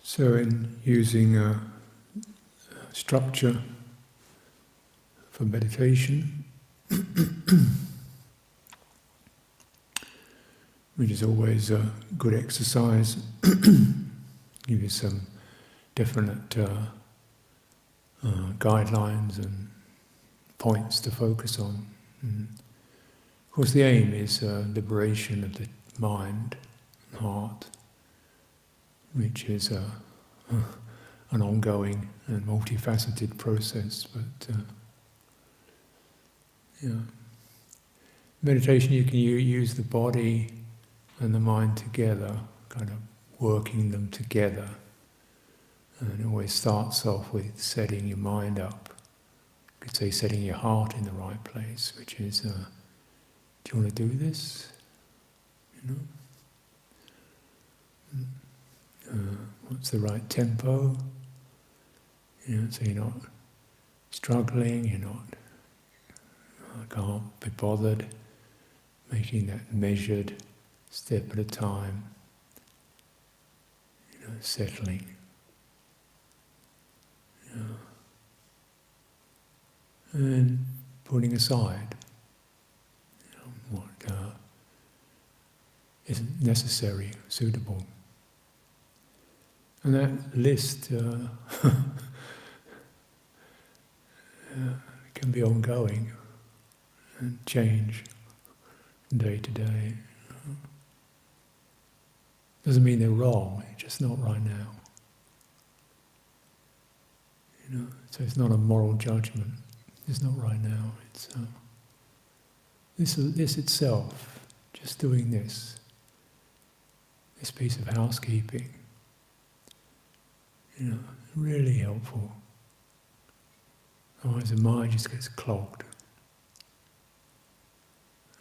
So in using a structure for meditation, which is always a good exercise, give you some definite guidelines and points to focus on. Of course, the aim is liberation of the mind and heart, which is an ongoing and multifaceted process. But meditation, you can use the body and the mind together, kind of working them together. And it always starts off with setting your mind up. You could say setting your heart in the right place, which is, do you want to do this? What's the right tempo? So you're not struggling, you're not, I can't be bothered, making that measured step at a time, settling. And putting aside what isn't necessary, suitable. And that list can be ongoing and change day to day. Doesn't mean they're wrong, it's just not right now. So it's not a moral judgment. It's not right now. It's this itself, just doing this piece of housekeeping, really helpful. Otherwise the mind just gets clogged.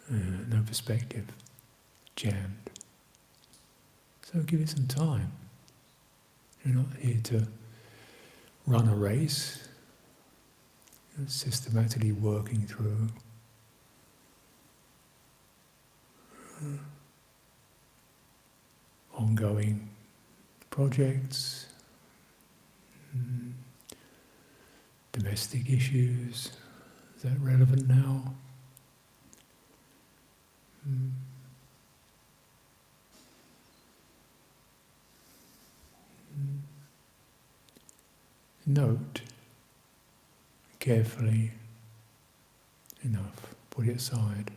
No perspective, jammed. So give it some time. You're not here to run a race. You're systematically working through ongoing projects, domestic issues. Is that relevant now? Note carefully enough, put it aside.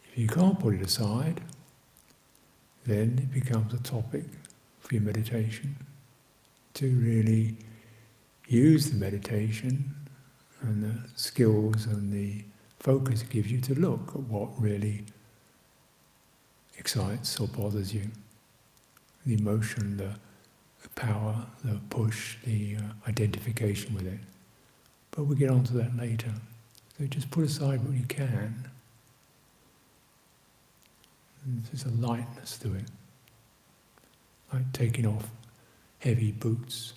If you can't put it aside, then it becomes a topic for your meditation, to really use the meditation and the skills and the focus it gives you to look at what really excites or bothers you. The emotion, the power, the push, the identification with it. But we'll get onto that later. So just put aside what you can. There's a lightness to it, like taking off heavy boots.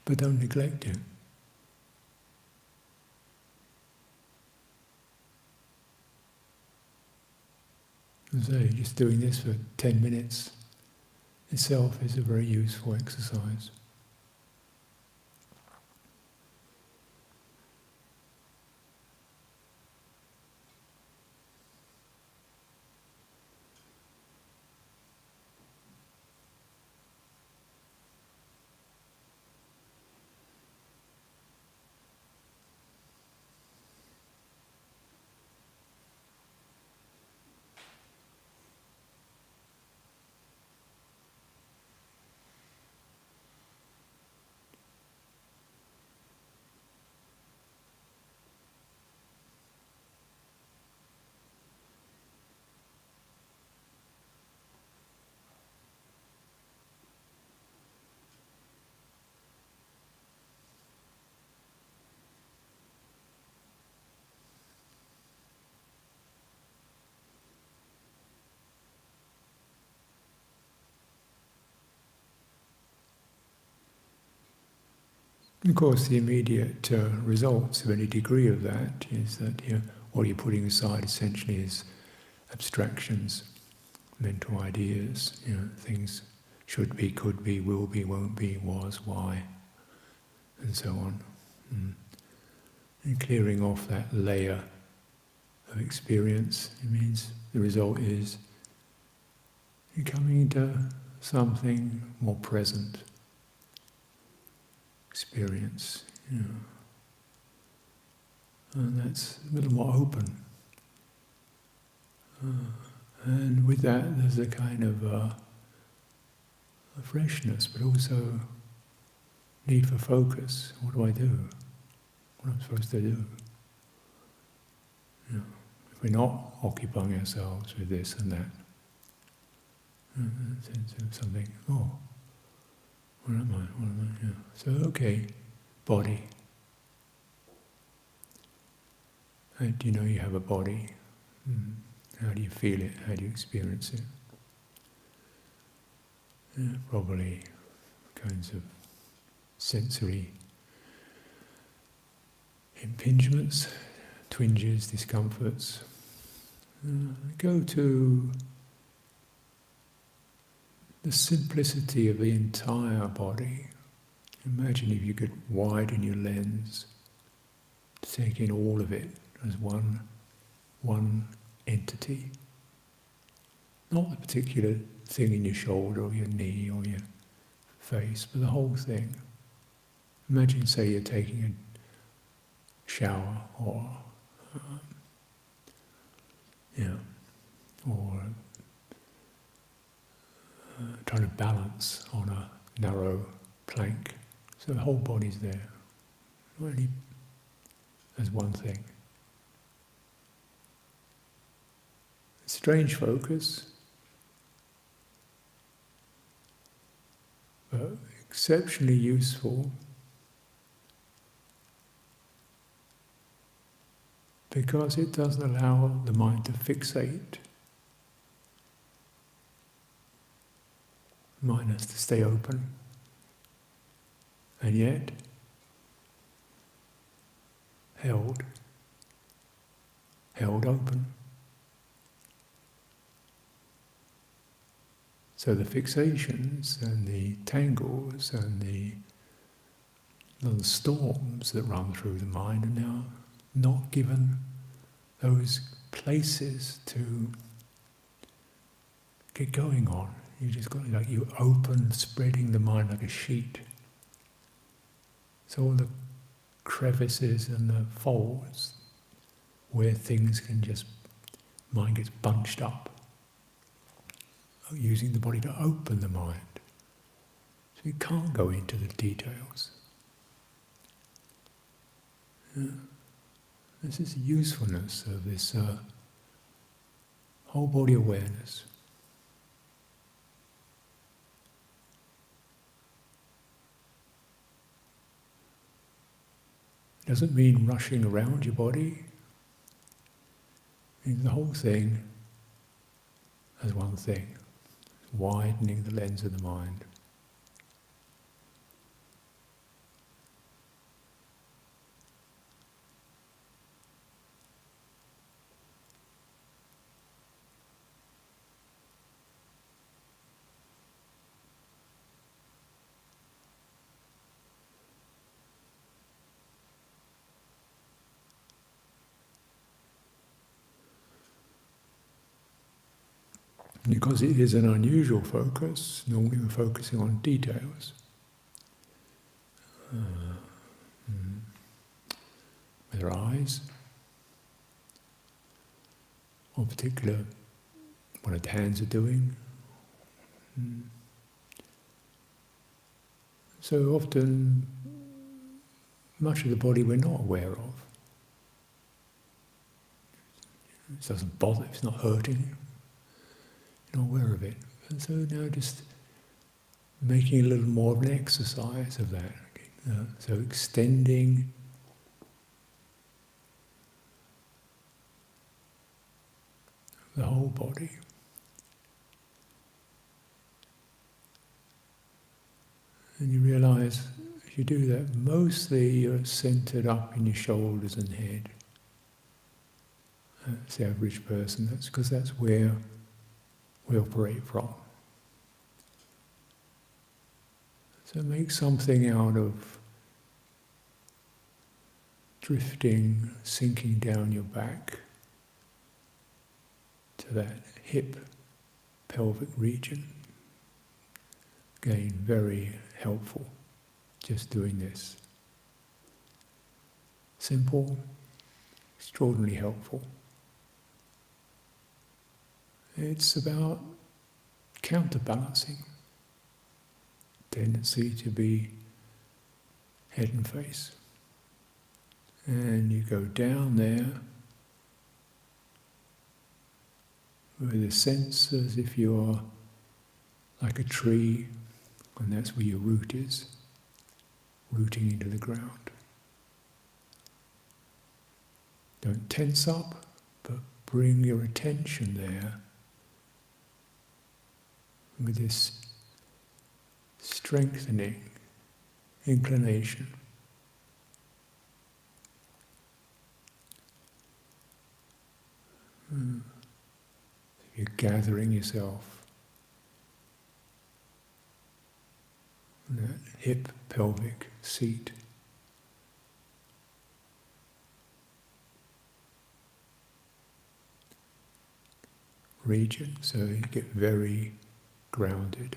But don't neglect it. As I say, just doing this for 10 minutes itself is a very useful exercise. Of course, the immediate results of any degree of that is that what you're putting aside essentially is abstractions, mental ideas, things should be, could be, will be, won't be, was, why, and so on. And clearing off that layer of experience, it means the result is you're coming into something more present experience, and that's a little more open. And with that, there's a kind of a freshness, but also need for focus. What do I do? What am I supposed to do? If we're not occupying ourselves with this and that, sense of something, where am I? So, okay, body. How do you know you have a body? How do you feel it? How do you experience it? Probably kinds of sensory impingements, twinges, discomforts. Go to the simplicity of the entire body. Imagine if you could widen your lens, take in all of it as one entity. Not the particular thing in your shoulder or your knee or your face, but the whole thing. Imagine, say, you're taking a shower or trying to balance on a narrow plank. So the whole body's there, really, as one thing. Strange focus, but exceptionally useful because it doesn't allow the mind to fixate. The mind has to stay open, and yet held open. So the fixations and the tangles and the little storms that run through the mind are now not given those places to get going on. You just got you open, spreading the mind like a sheet. So all the crevices and the folds where things can just, mind gets bunched up. Using the body to open the mind. So you can't go into the details. This is the usefulness of this whole body awareness. Doesn't mean rushing around your body. It means the whole thing as one thing. Widening the lens of the mind. Because it is an unusual focus, normally we're focusing on details. With our eyes, or particular what our hands are doing. So often, much of the body we're not aware of. It doesn't bother, it's not hurting you. Not aware of it. And so now just making a little more of an exercise of that. So extending the whole body. And you realize If you do that, mostly you're centered up in your shoulders and head. That's the average person. That's because that's where we operate from. So make something out of drifting, sinking down your back to that hip pelvic region. Again, very helpful, just doing this. Simple, extraordinarily helpful. It's about counterbalancing tendency to be head and face. And you go down there with a sense as if you're like a tree, and that's where your root is, rooting into the ground. Don't tense up, but bring your attention there with this strengthening inclination. You're gathering yourself in that hip pelvic seat. Region, so you get very grounded.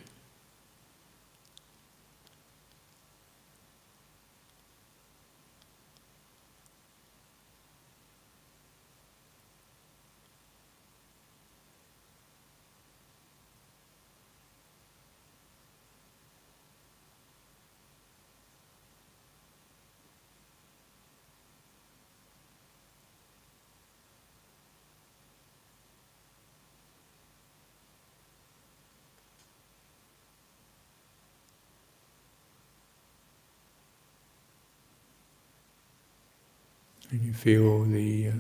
And you feel the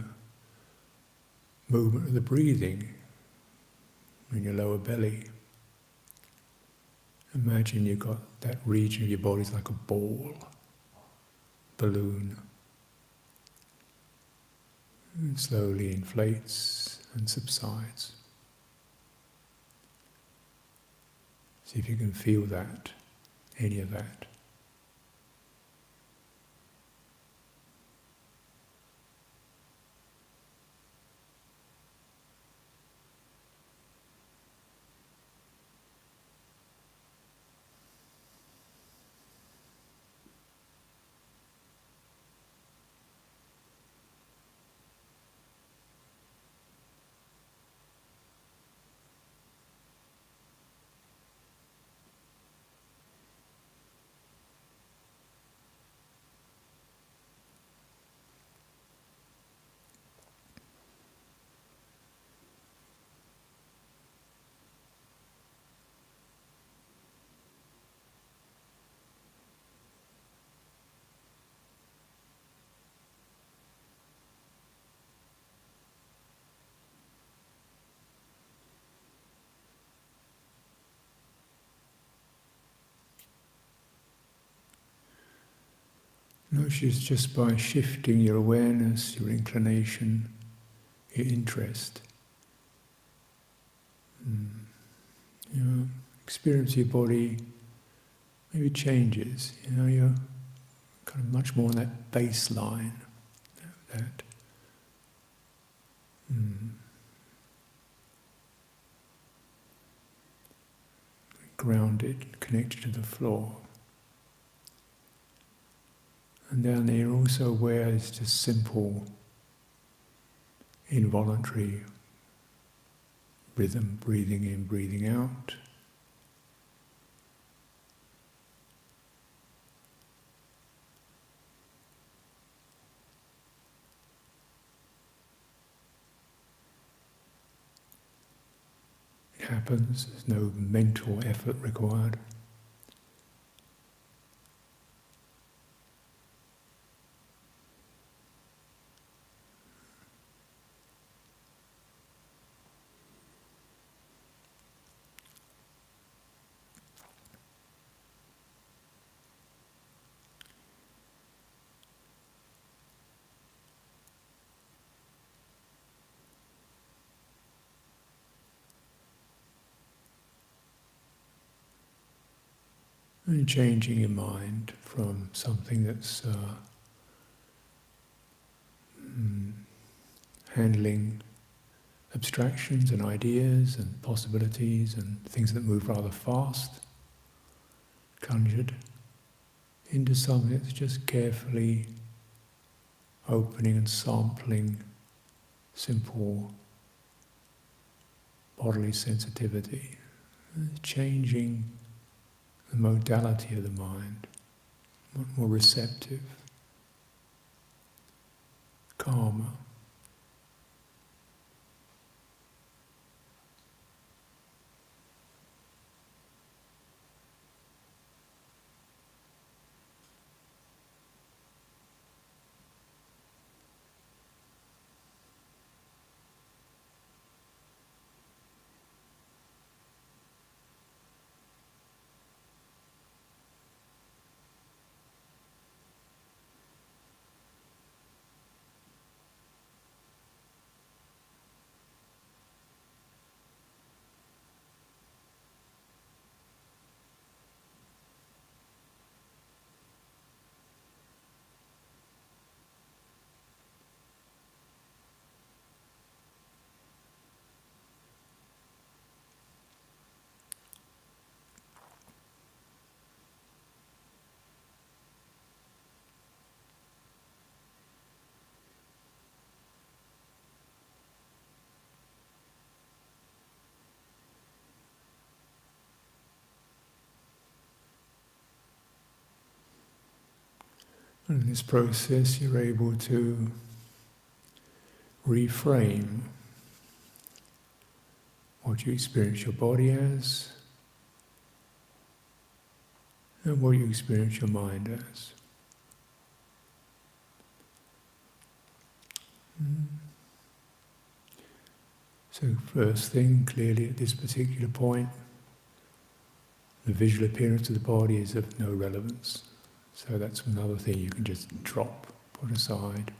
movement of the breathing in your lower belly. Imagine you've got that region of your body is like a ball, balloon. It slowly inflates and subsides. See if you can feel that, any of that. Notice just by shifting your awareness, your inclination, your interest, your experience of your body maybe changes. You're kind of much more on that baseline, that grounded, connected to the floor. And down there you're also aware it's just simple, involuntary rhythm, breathing in, breathing out. It happens, there's no mental effort required. And changing your mind from something that's handling abstractions and ideas and possibilities and things that move rather fast, conjured, into something that's just carefully opening and sampling simple bodily sensitivity, changing the modality of the mind, more receptive, calmer. And in this process, you're able to reframe what you experience your body as and what you experience your mind as. So first thing, clearly at this particular point, the visual appearance of the body is of no relevance. So that's another thing you can just drop, put aside.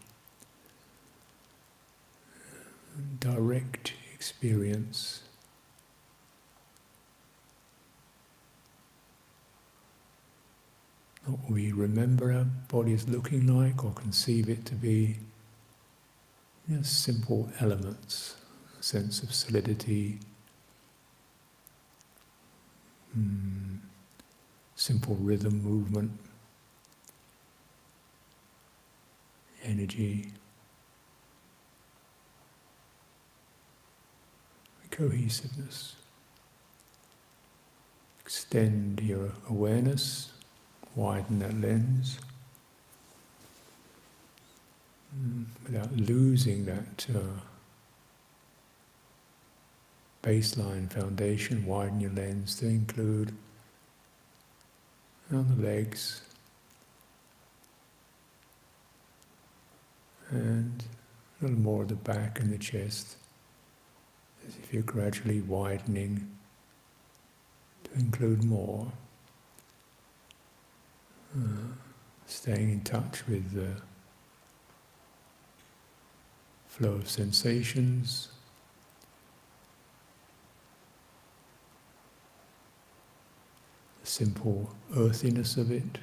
Direct experience. Not what we remember our body as looking like or conceive it to be. Just simple elements, a sense of solidity, simple rhythm, movement, energy, cohesiveness. Extend your awareness, widen that lens, without losing that baseline foundation. Widen your lens to include the legs and a little more of the back and the chest, as if you're gradually widening to include more. Staying in touch with the flow of sensations, the simple earthiness of it,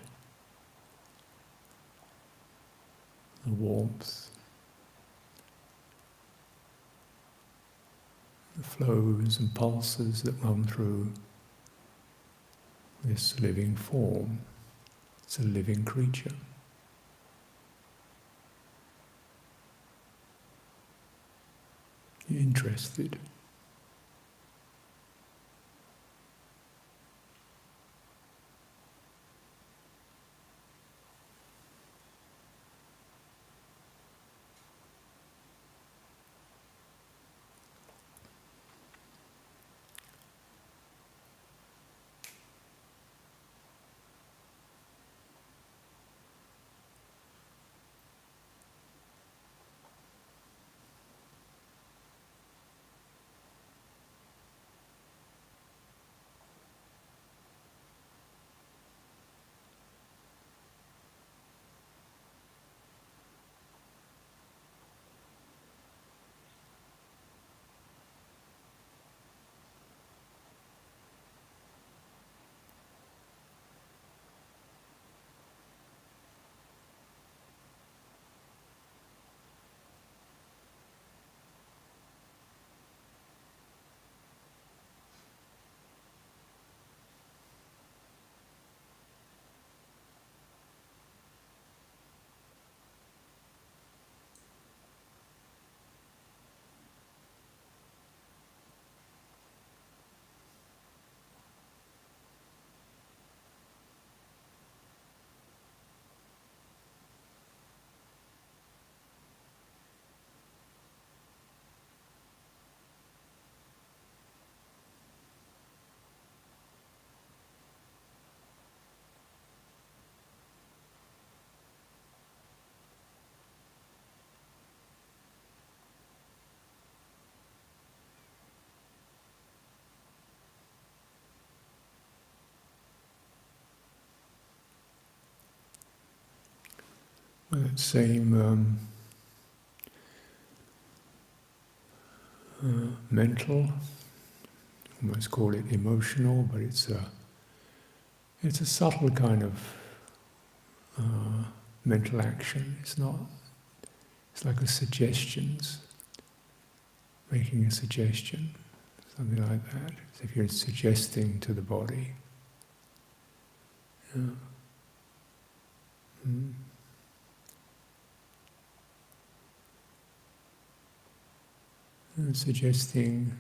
the warmth, the flows and pulses that run through this living form. It's a living creature. You're interested. that same mental, almost call it emotional, but it's a subtle kind of mental action. It's not. It's like a suggestions, making a suggestion, something like that. As if you're suggesting to the body. Yeah. And suggesting,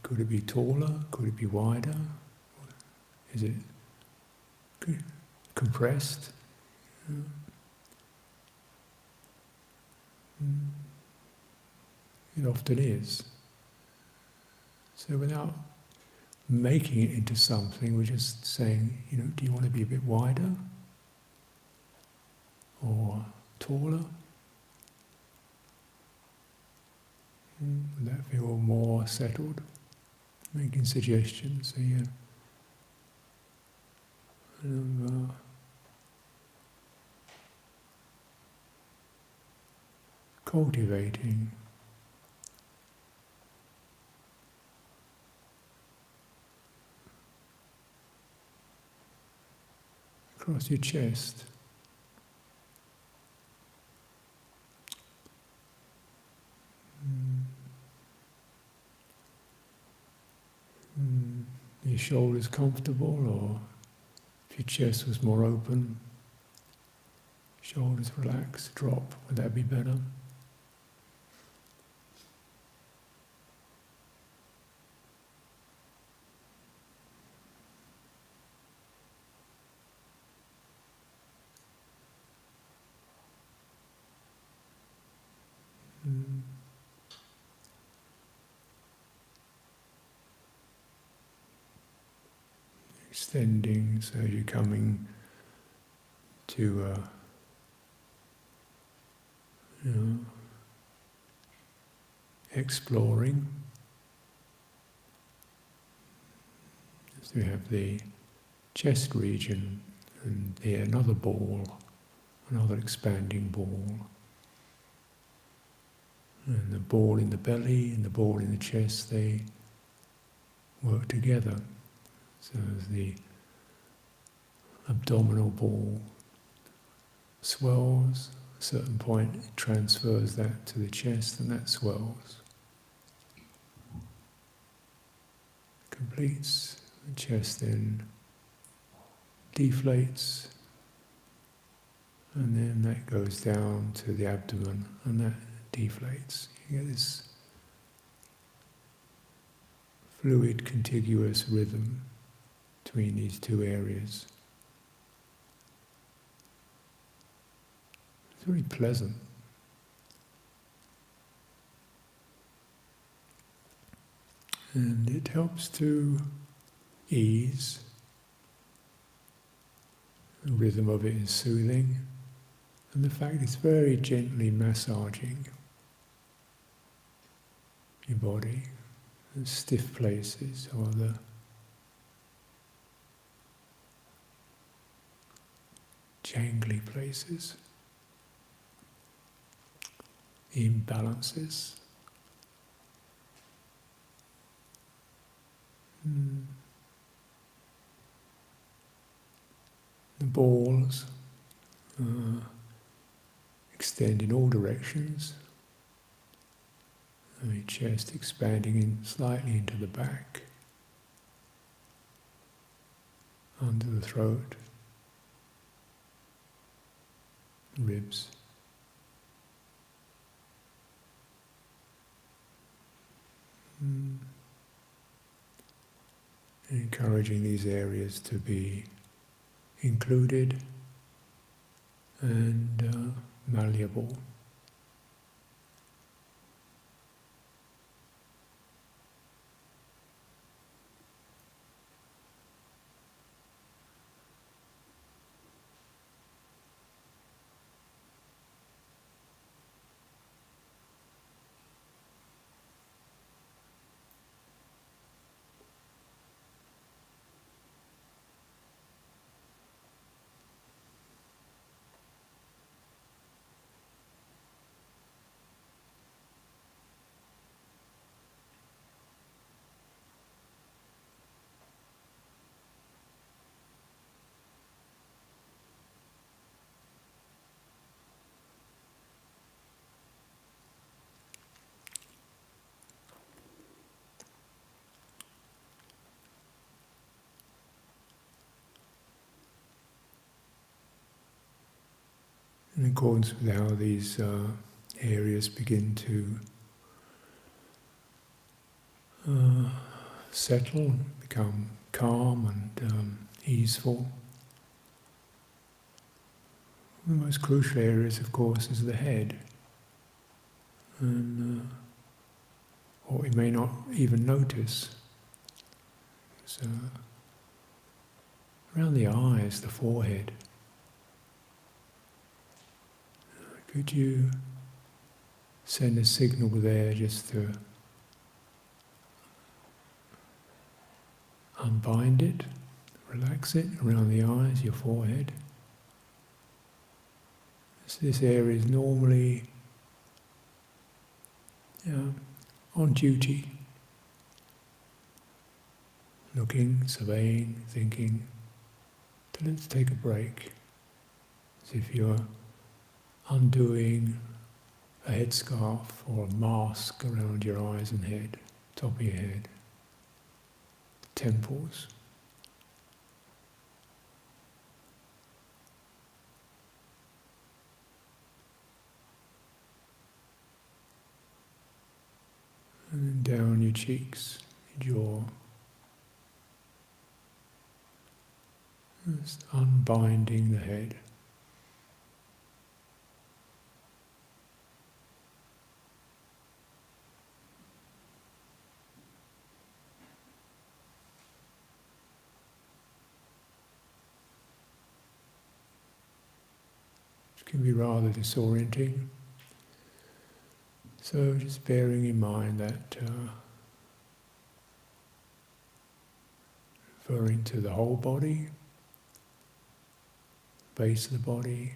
could it be taller? Could it be wider? Is it compressed? It often is. So without making it into something, we're just saying, do you want to be a bit wider? Or taller? Would that feel more settled? Making suggestions, so yeah. Cultivating. Across your chest. Your shoulders comfortable, or if your chest was more open, shoulders relax, drop, would that be better? Extending, so you're coming to exploring. So you have the chest region and another ball, another expanding ball. And the ball in the belly and the ball in the chest, they work together. So as the abdominal ball swells, at a certain point it transfers that to the chest and that swells. Completes, the chest then deflates, and then that goes down to the abdomen and that deflates. You get this fluid, contiguous rhythm between these two areas. It's very pleasant. And it helps to ease. The rhythm of it is soothing. And the fact it's very gently massaging your body, the stiff places or the jangly places, the imbalances. The balls extend in all directions. The chest expanding slightly into the back, under the throat, ribs. Encouraging these areas to be included and malleable. in accordance with how these areas begin to settle, become calm and easeful. The most crucial areas, of course, is the head, and what we may not even notice. So, around the eyes, the forehead. Could you send a signal there just to unbind it, relax it around the eyes, your forehead? So this area is normally on duty, looking, surveying, thinking. So let's take a break. As if you're undoing a headscarf or a mask around your eyes and head, top of your head, temples. And then down your cheeks, your jaw. Just unbinding the head. Which can be rather disorienting. So just bearing in mind that referring to the whole body, base of the body,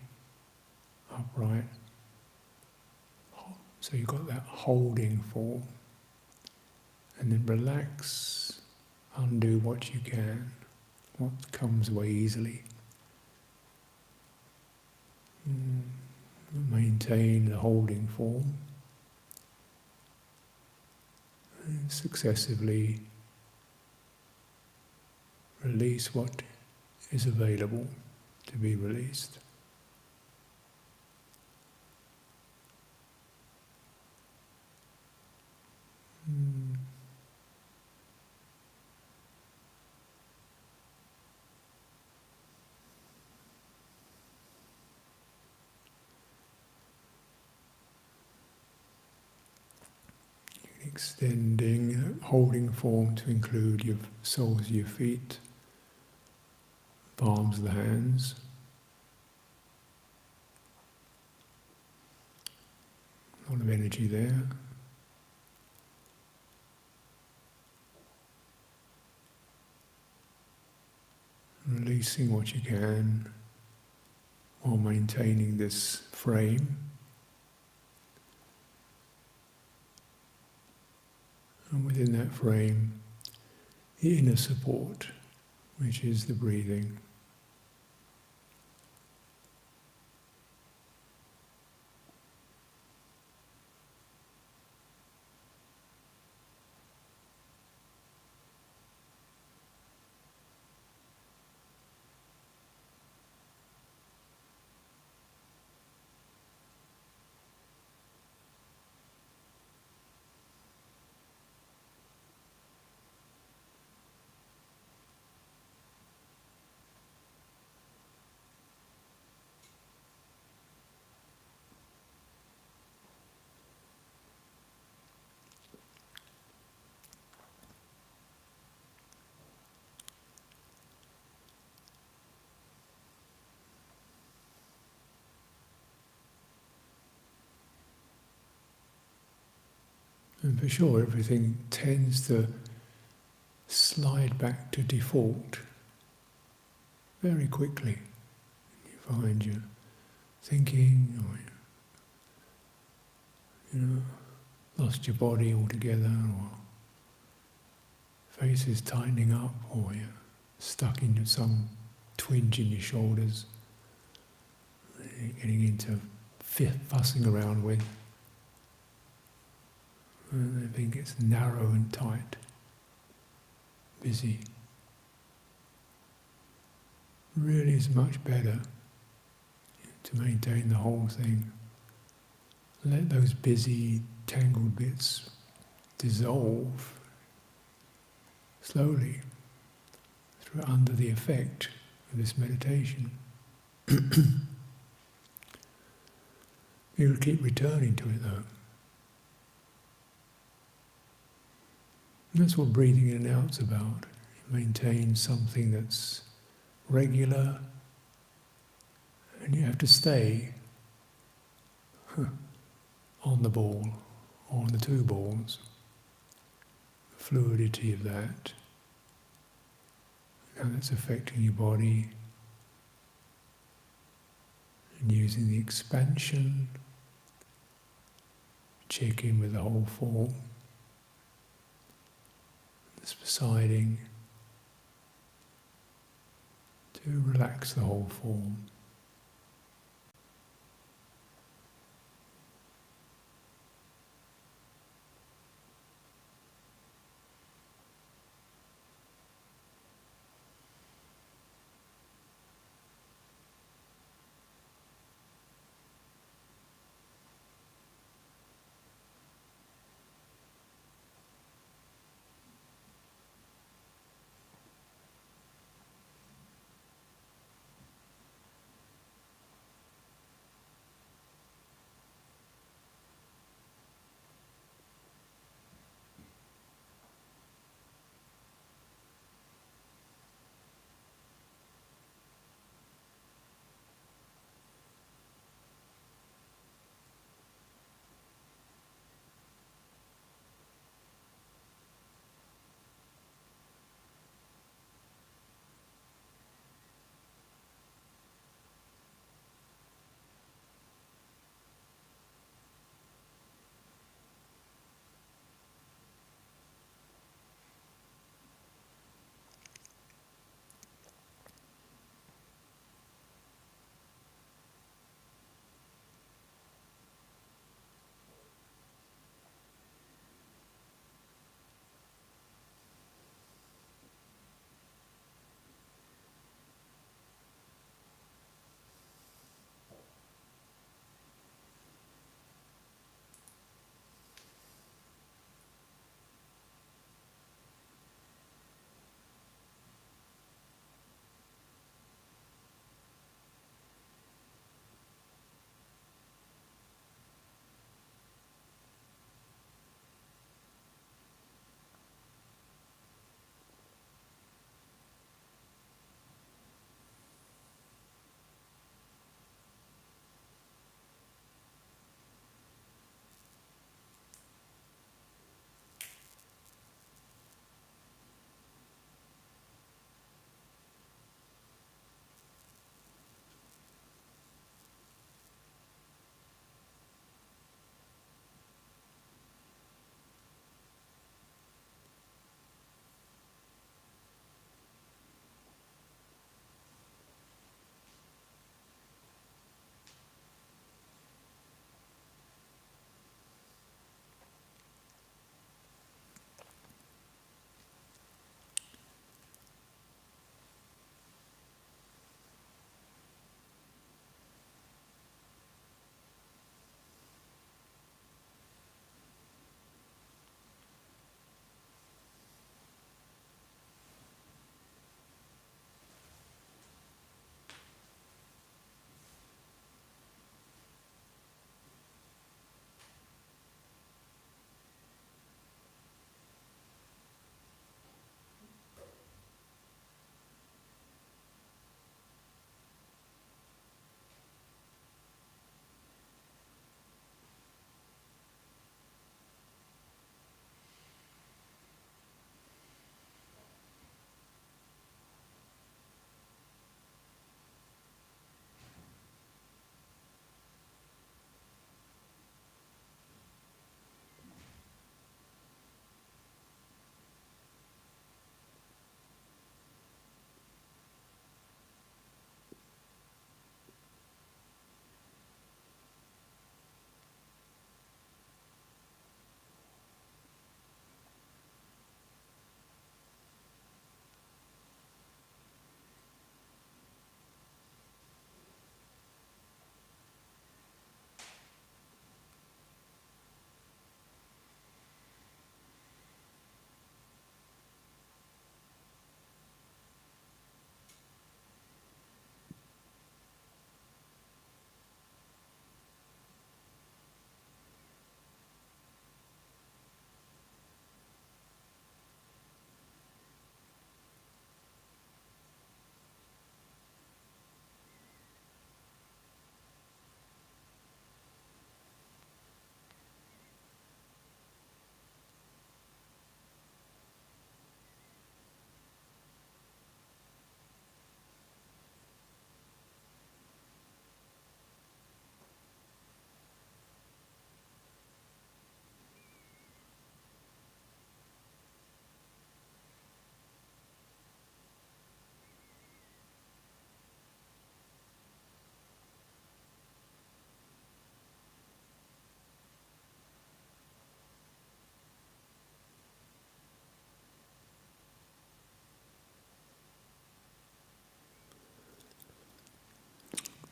upright. So you've got that holding form. And then relax, undo what you can, what comes away easily. Maintain the holding form. And successively release what is available to be released. Extending, holding form to include your soles of your feet, palms of the hands. A lot of energy there. Releasing what you can while maintaining this frame. And within that frame, the inner support, which is the breathing. And for sure, everything tends to slide back to default very quickly. You find you're thinking, or lost your body altogether, or face is tightening up, or you're stuck into some twinge in your shoulders, you're getting into fussing around with. And everything gets narrow and tight, busy. Really is much better to maintain the whole thing. Let those busy, tangled bits dissolve slowly under the effect of this meditation. You keep returning to it though. And that's what breathing in and out's about. It maintains something that's regular, and you have to stay on the ball, or on the two balls. The fluidity of that, how that's affecting your body, and using the expansion, check in with the whole form, the subsiding, to relax the whole form.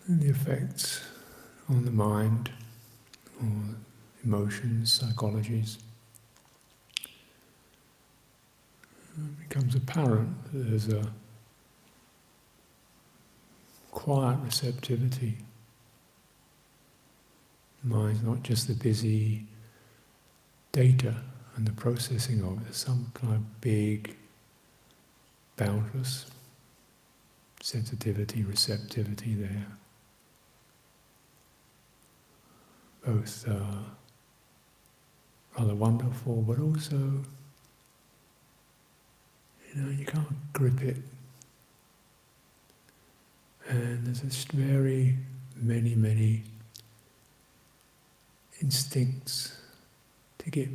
and the effects on the mind, or emotions, psychologies. It becomes apparent that there's a quiet receptivity. Mind's not just the busy data and the processing of it. There's some kind of big, boundless sensitivity, receptivity there. Both rather wonderful, but also, you can't grip it. And there's just very many instincts to get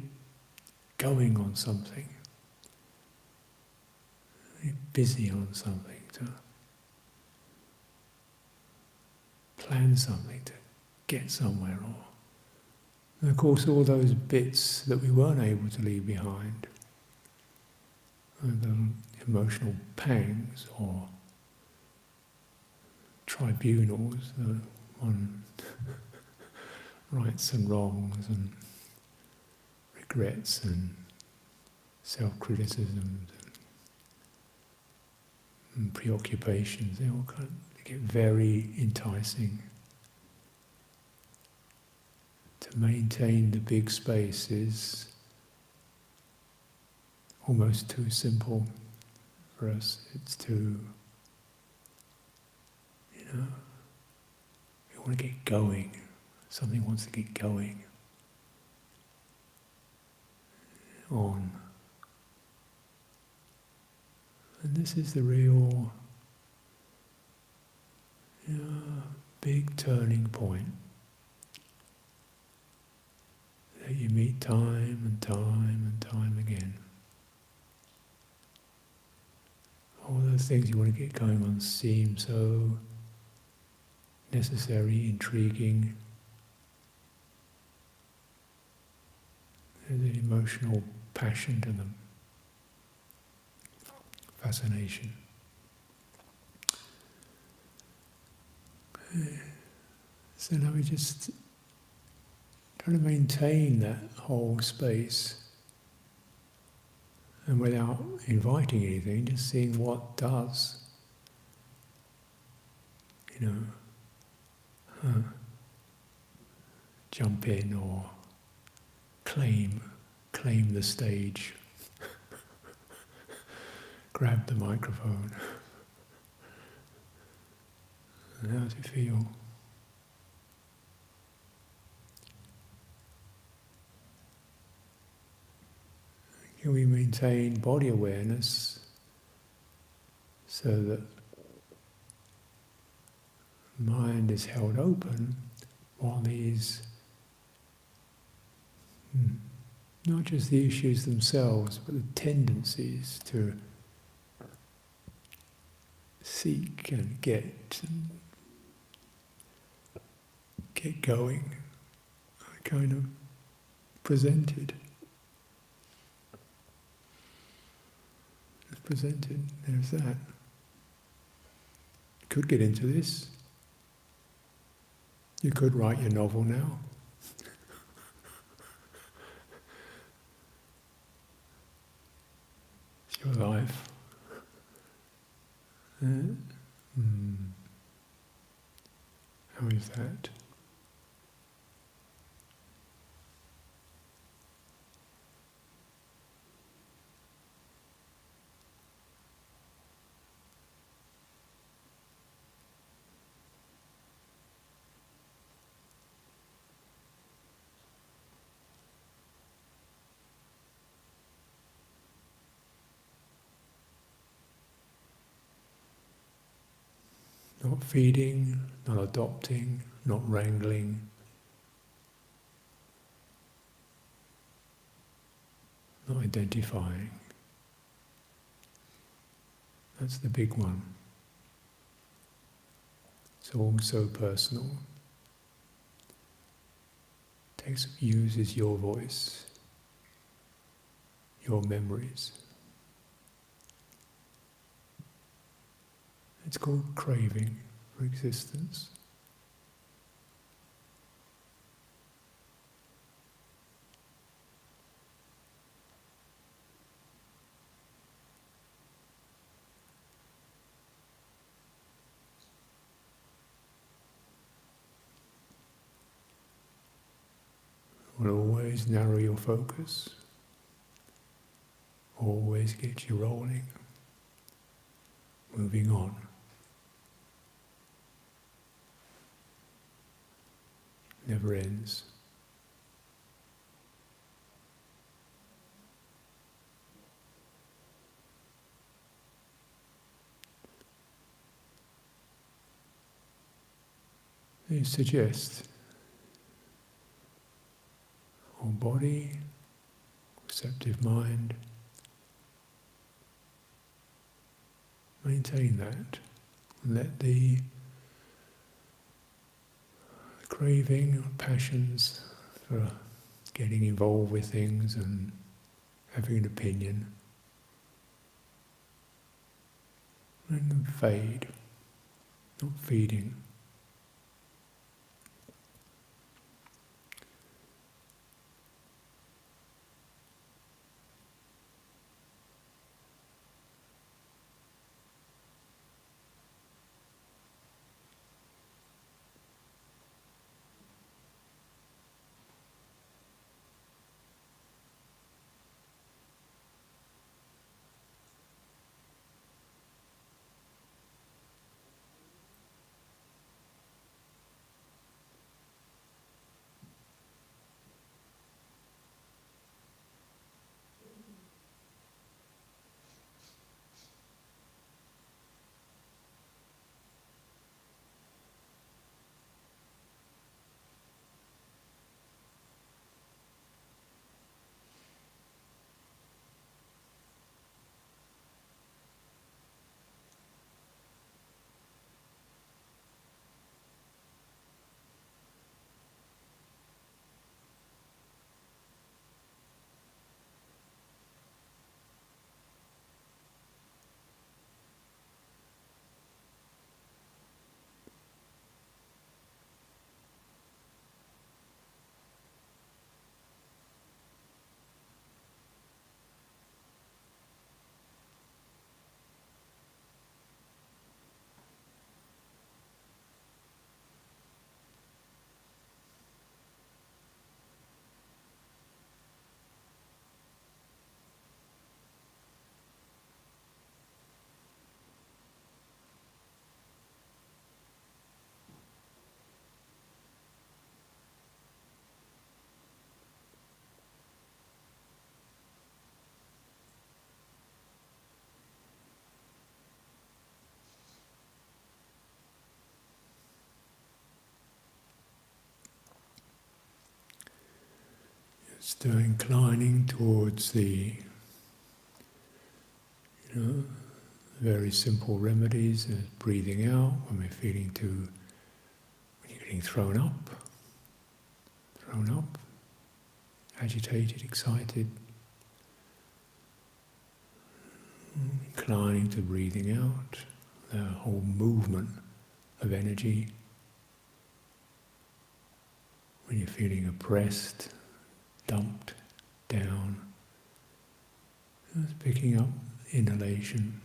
going on something, get busy on something, to plan something, to get somewhere. And of course all those bits that we weren't able to leave behind, the emotional pangs or tribunals, the one rights and wrongs and regrets and self-criticisms and preoccupations, they all they get very enticing. To maintain the big space is almost too simple for us. It's too, we want to get going. Something wants to get going on. And this is the real big turning point that you meet time and time and time again. All those things you want to get going on seem so necessary, intriguing. There's an emotional passion to them, fascination. So now we just try to maintain that whole space, and without inviting anything, just seeing what does. Jump in or claim the stage, grab the microphone. And how does it feel? Can we maintain body awareness so that mind is held open while these, not just the issues themselves, but the tendencies to seek and get going are kind of presented. It's presented, there's that. You could get into this. You could write your novel now. It's your life. How is that? Not feeding, not adopting, not wrangling. Not identifying. That's the big one. It's all so personal. Uses your voice, your memories. It's called craving for existence. will always narrow your focus, always get you rolling, moving on. Never ends. You suggest whole body, receptive mind. Maintain that. Let the craving, passions for getting involved with things and having an opinion, let them fade, not feeding. Still inclining towards the very simple remedies, breathing out when we're feeling when you're getting thrown up, agitated, excited, inclining to breathing out, the whole movement of energy. When you're feeling oppressed, dumped down, just picking up inhalation,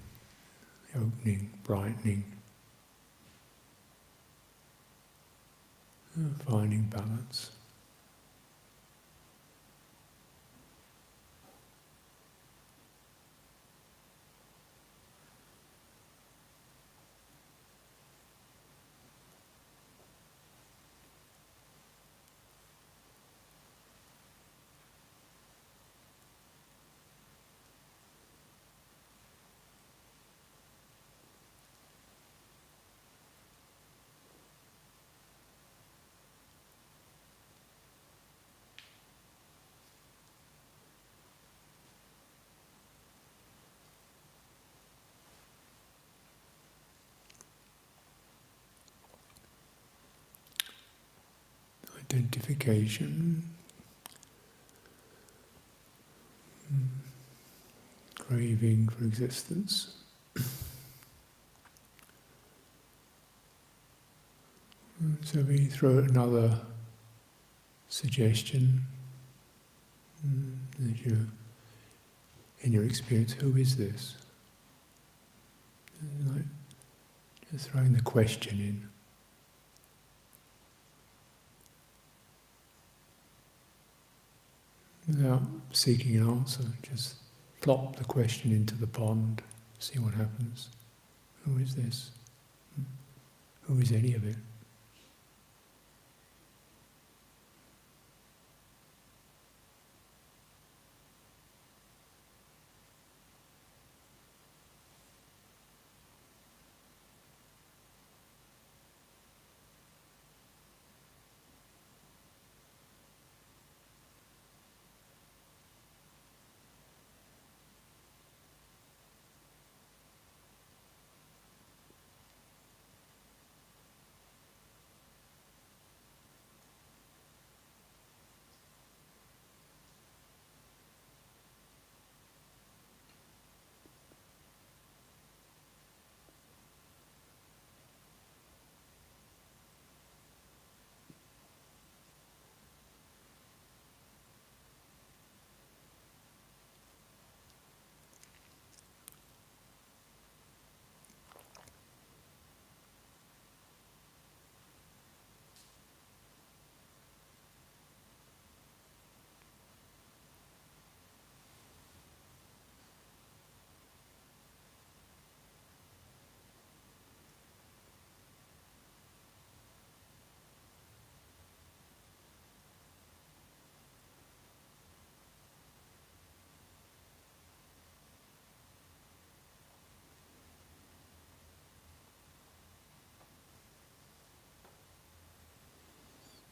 opening, brightening, finding balance. Identification, craving for existence. So we throw another suggestion. In your experience, who is this? Like just throwing the question in. without seeking an answer. Just plop the question into the pond, see what happens. Who is this? Who is any of it?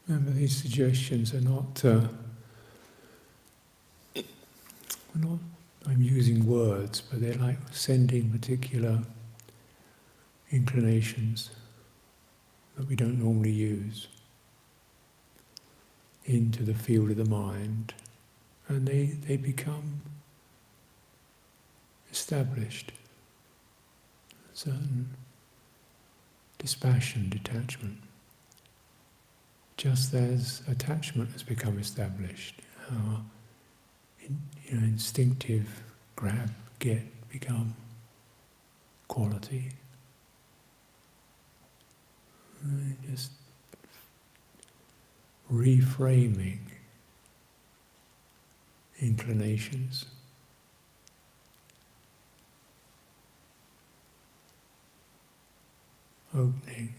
Remember, these suggestions are not, I'm using words, but they're like sending particular inclinations that we don't normally use into the field of the mind, and they become established. Certain dispassion, detachment. Just as attachment has become established, our instinctive grab, get, become quality. And just reframing inclinations. Opening.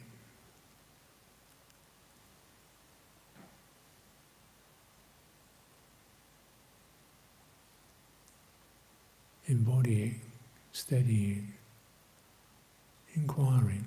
Embodying, steadying, inquiring.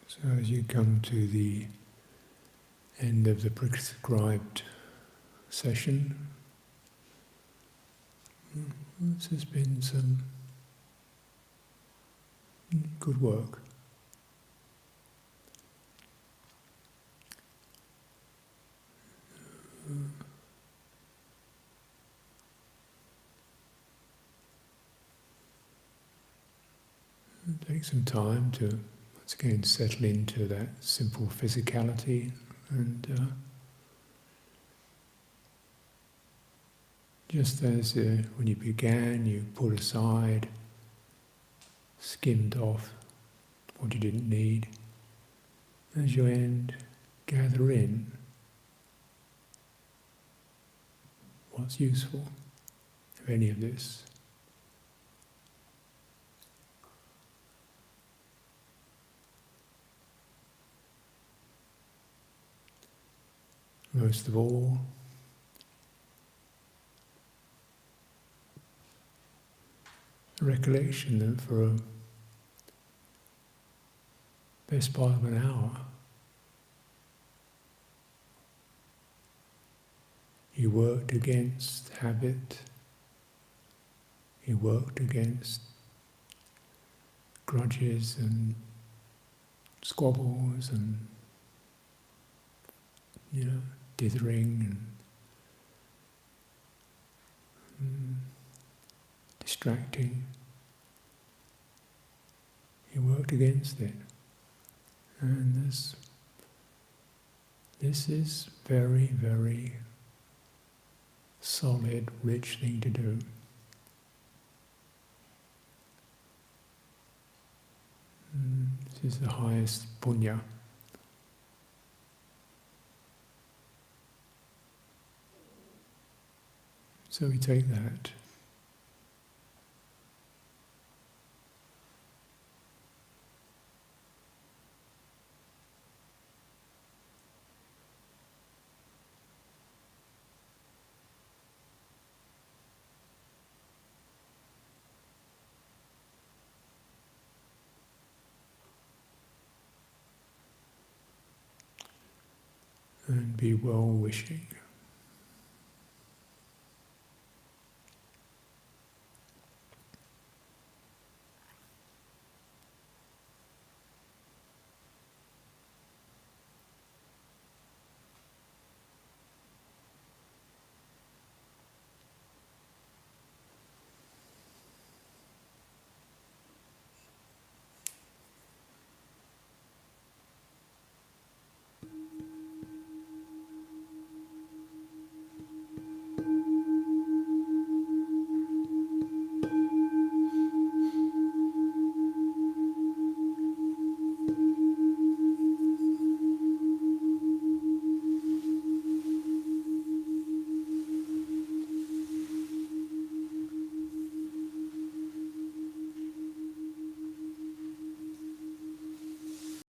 So as you come to the end of the prescribed session, this has been some good work. Take some time to once again settle into that simple physicality, and just as when you began, you put aside, skimmed off what you didn't need. As you end, gather in what's useful of any of this. Most of all, the recollection that for a best part of an hour, you worked against habit, you worked against grudges and squabbles and, dithering and distracting. You worked against it. And this This is very, very solid, rich thing to do. This is the highest punya. So we take that. And be well-wishing.